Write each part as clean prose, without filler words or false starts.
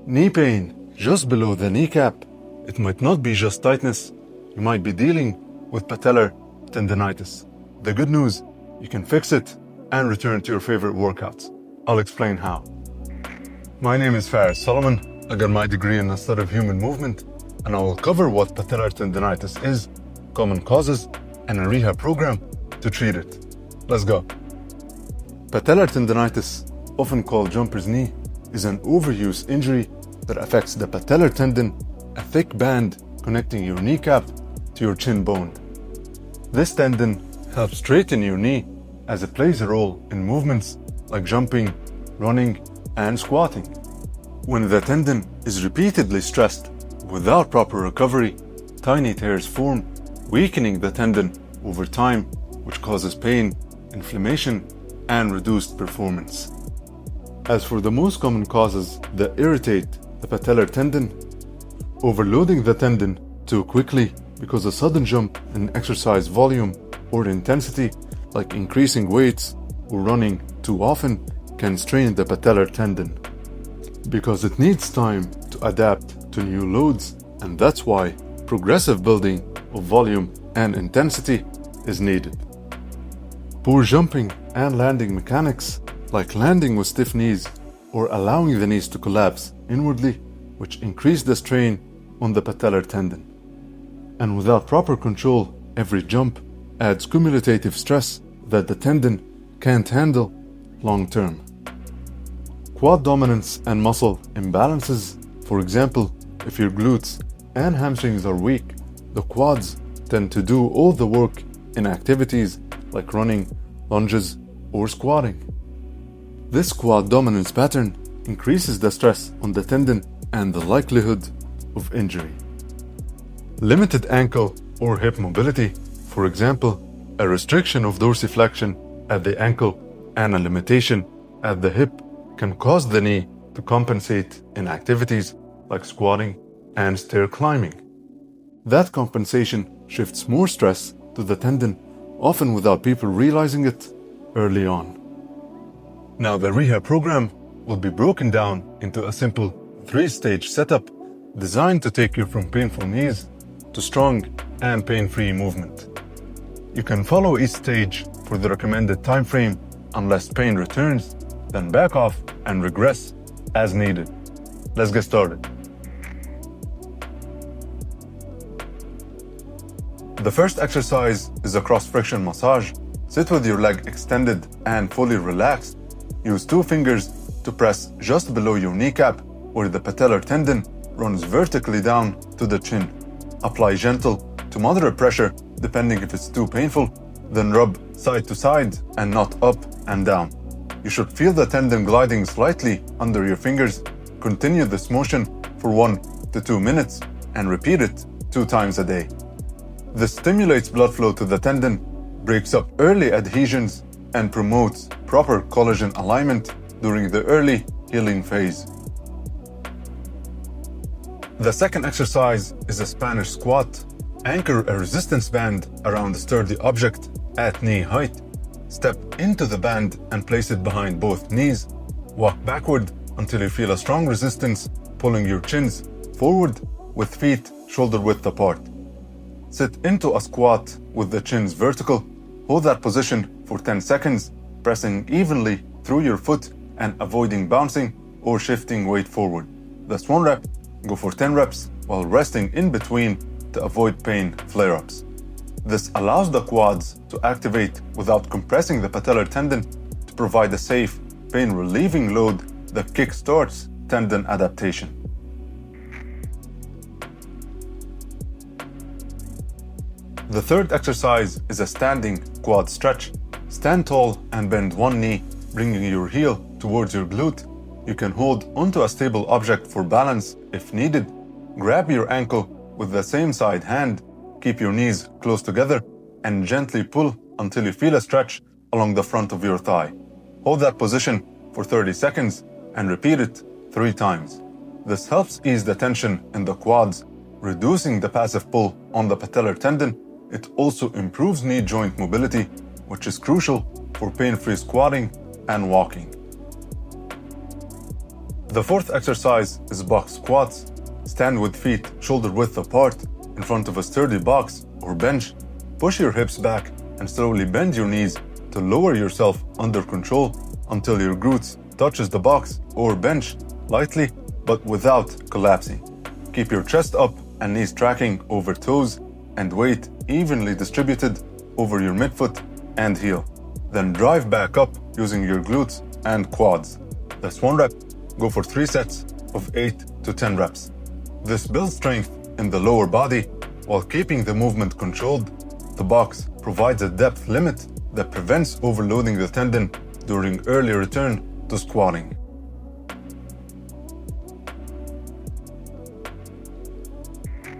Knee pain just below the kneecap. It might not be just tightness. You might be dealing with patellar tendinitis. The good news, you can fix it and return to your favorite workouts. I'll explain how. My name is Faris Solomon. I got my degree in the study of human movement, and I will cover what patellar tendinitis is, common causes, and a rehab program to treat it. Let's go. Patellar tendinitis, often called jumper's knee, is an overuse injury that affects the patellar tendon, a thick band connecting your kneecap to your shin bone. This tendon helps straighten your knee as it plays a role in movements like jumping, running, and squatting. When the tendon is repeatedly stressed without proper recovery, tiny tears form, weakening the tendon over time, which causes pain, inflammation, and reduced performance. As for the most common causes that irritate the patellar tendon, overloading the tendon too quickly because a sudden jump in exercise volume or intensity, like increasing weights or running too often, can strain the patellar tendon. Because it needs time to adapt to new loads, and that's why progressive building of volume and intensity is needed. Poor jumping and landing mechanics, like landing with stiff knees or allowing the knees to collapse inwardly, which increase the strain on the patellar tendon. And without proper control, every jump adds cumulative stress that the tendon can't handle long term. Quad dominance and muscle imbalances, for example, if your glutes and hamstrings are weak, the quads tend to do all the work in activities like running, lunges, or squatting. This quad dominance pattern increases the stress on the tendon and the likelihood of injury. Limited ankle or hip mobility, for example, a restriction of dorsiflexion at the ankle and a limitation at the hip, can cause the knee to compensate in activities like squatting and stair climbing. That compensation shifts more stress to the tendon, often without people realizing it early on. Now, the rehab program will be broken down into a simple 3-stage setup designed to take you from painful knees to strong and pain-free movement. You can follow each stage for the recommended time frame unless pain returns, then back off and regress as needed. Let's get started. The first exercise is a cross-friction massage. Sit with your leg extended and fully relaxed. Use 2 fingers to press just below your kneecap where the patellar tendon runs vertically down to the chin. Apply gentle to moderate pressure depending if it's too painful, then rub side to side and not up and down. You should feel the tendon gliding slightly under your fingers. Continue this motion for 1 to 2 minutes and repeat it 2 times a day. This stimulates blood flow to the tendon, breaks up early adhesions, and promotes proper collagen alignment during the early healing phase. The second exercise is a Spanish squat. Anchor a resistance band around a sturdy object at knee height. Step into the band and place it behind both knees. Walk backward until you feel a strong resistance pulling your chins forward with feet shoulder width apart. Sit into a squat with the chins vertical. Hold that position for 10 seconds, pressing evenly through your foot and avoiding bouncing or shifting weight forward. That's 1 rep. Go for 10 reps while resting in between to avoid pain flare-ups. This allows the quads to activate without compressing the patellar tendon to provide a safe, pain-relieving load that kickstarts tendon adaptation. The third exercise is a standing quad stretch. Stand tall and bend 1 knee, bringing your heel towards your glute. You can hold onto a stable object for balance if needed. Grab your ankle with the same side hand. Keep your knees close together and gently pull until you feel a stretch along the front of your thigh. Hold that position for 30 seconds and repeat it 3 times. This helps ease the tension in the quads, reducing the passive pull on the patellar tendon. It also improves knee joint mobility, which is crucial for pain-free squatting and walking. The fourth exercise is box squats. Stand with feet shoulder width apart in front of a sturdy box or bench. Push your hips back and slowly bend your knees to lower yourself under control until your glutes touches the box or bench lightly but without collapsing. Keep your chest up and knees tracking over toes and weight evenly distributed over your midfoot and heel. Then drive back up using your glutes and quads. That's 1 rep. Go for 3 sets of 8 to 10 reps. This builds strength in the lower body while keeping the movement controlled. The box provides a depth limit that prevents overloading the tendon during early return to squatting.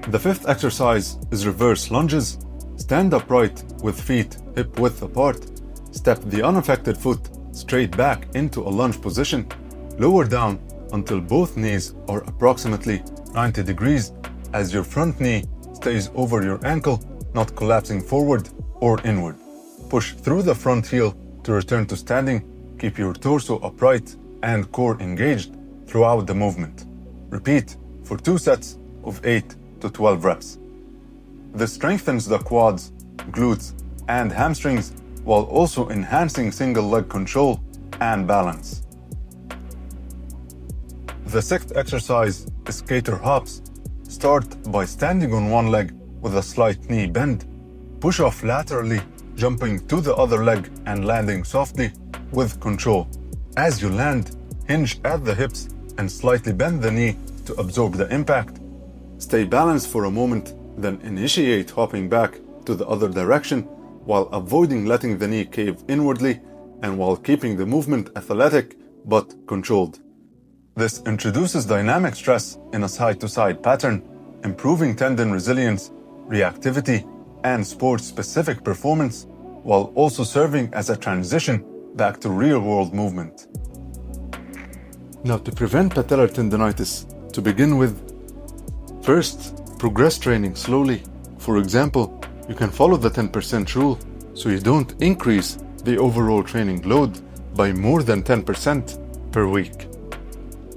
The fifth exercise is reverse lunges. Stand upright with feet hip width apart. Step the unaffected foot straight back into a lunge position. Lower down until both knees are approximately 90 degrees as your front knee stays over your ankle, not collapsing forward or inward. Push through the front heel to return to standing. Keep your torso upright and core engaged throughout the movement. Repeat for 2 sets of 8 to 12 reps. This strengthens the quads, glutes, and hamstrings while also enhancing single leg control and balance. The sixth exercise is skater hops. Start by standing on one leg with a slight knee bend. Push off laterally, jumping to the other leg and landing softly with control. As you land, hinge at the hips and slightly bend the knee to absorb the impact. Stay balanced for a moment, then initiate hopping back to the other direction while avoiding letting the knee cave inwardly and while keeping the movement athletic but controlled. This introduces dynamic stress in a side-to-side pattern, improving tendon resilience, reactivity, and sport-specific performance, while also serving as a transition back to real-world movement. Now, to prevent patellar tendinitis, to begin with, first, progress training slowly. For example, you can follow the 10% rule so you don't increase the overall training load by more than 10% per week.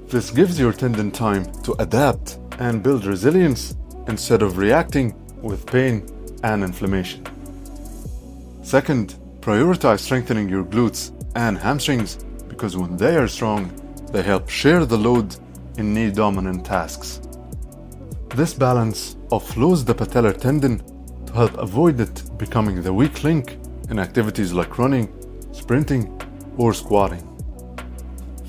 This gives your tendon time to adapt and build resilience instead of reacting with pain and inflammation. Second, prioritize strengthening your glutes and hamstrings because when they are strong, they help share the load in knee-dominant tasks. This balance offloads the patellar tendon to help avoid it becoming the weak link in activities like running, sprinting, or squatting.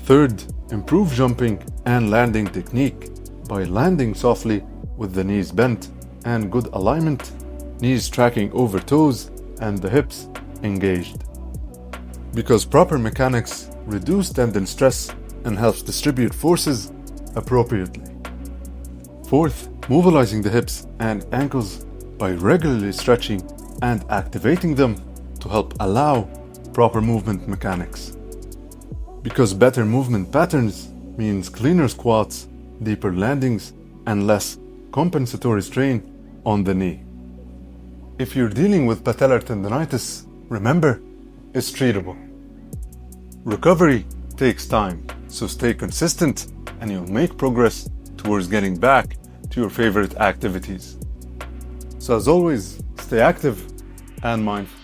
Third, improve jumping and landing technique by landing softly with the knees bent and good alignment, knees tracking over toes and the hips engaged. Because proper mechanics reduce tendon stress and helps distribute forces appropriately. Fourth, mobilizing the hips and ankles by regularly stretching and activating them to help allow proper movement mechanics. Because better movement patterns means cleaner squats, deeper landings, and less compensatory strain on the knee. If you're dealing with patellar tendinitis, remember, it's treatable. Recovery takes time, so stay consistent and you'll make progress towards getting back to your favorite activities. So as always, stay active and mindful.